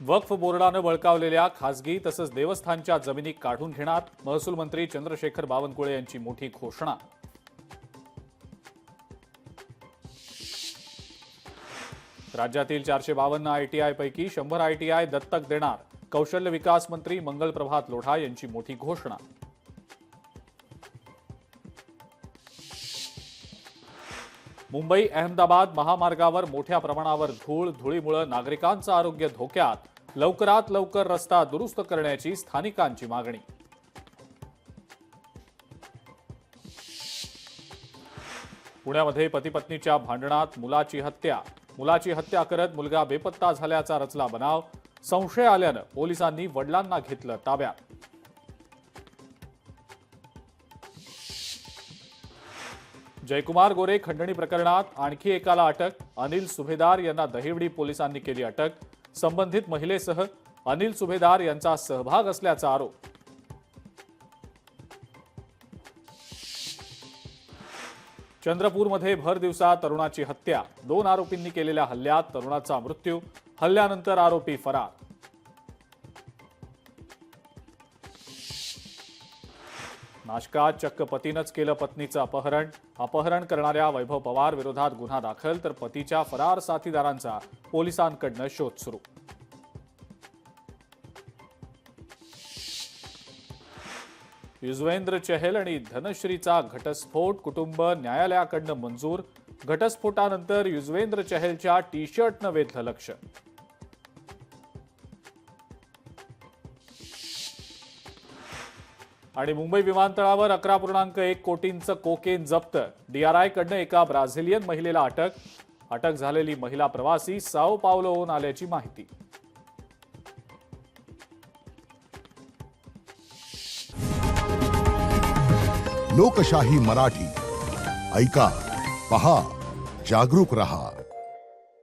वक्फ बोर्डानं बळकावलेल्या खासगी तसंच देवस्थानच्या जमिनी काढून घेणार, महसूल मंत्री चंद्रशेखर बावनकुळे यांची मोठी घोषणा. राज्यातील 452 ITI पैकी 100 ITI दत्तक देणार, कौशल्य विकास मंत्री मंगलप्रभात लोढा यांची मोठी घोषणा. मुंबई अहमदाबाद महामार्गावर मोठ्या प्रमाणावर धुळीमुळे नागरिकांचं आरोग्य धोक्यात, लवकरात लवकर रस्ता दुरुस्त करण्याची स्थानिकांची मागणी. पुण्यामध्ये पती पत्नीच्या भांडणात मुलाची हत्या करत मुलगा बेपत्ता झाल्याचा रचला बनाव, संशय आल्यानं पोलिसांनी वडिलांना घेतलं ताब्यात. जयकुमार गोरे खंडणी प्रकरणात आणखी एकाला अटक, अनिल सुभेदार यांना दहिवडी पोलिसांनी केली अटक. संबंधित महिलेसह अनिल सुभेदार यांचा सहभाग असल्याचा आरोप. चंद्रपूरमध्ये भर दिवसा तरुणाची हत्या, 2 आरोपींनी केलेल्या हल्ल्यात तरुणाचा मृत्यू, हल्ल्यानंतर आरोपी फरार. नाशकात चक्क पतीनंच केलं पत्नीचं अपहरण करणाऱ्या वैभव पवार विरोधात गुन्हा दाखल, तर पतीच्या फरार साथीदारांचा पोलिसांकडनं शोध सुरू. युजवेंद्र चहल आणि धनश्रीचा घटस्फोट, कुटुंब न्यायालयाकडनं मंजूर. घटस्फोटानंतर युजवेंद्र चहलच्या टी-शर्टनं वेधलं लक्ष. आणि मुंबई विमानतळावर 11.1 कोटींचं कोकेन जप्त, DRI कडनं एका ब्राझिलियन महिलेला अटक झालेली महिला प्रवासी साओ पावलोहून आल्याची माहिती. लोकशाही मराठी ऐका, पहा, जागरूक रहा.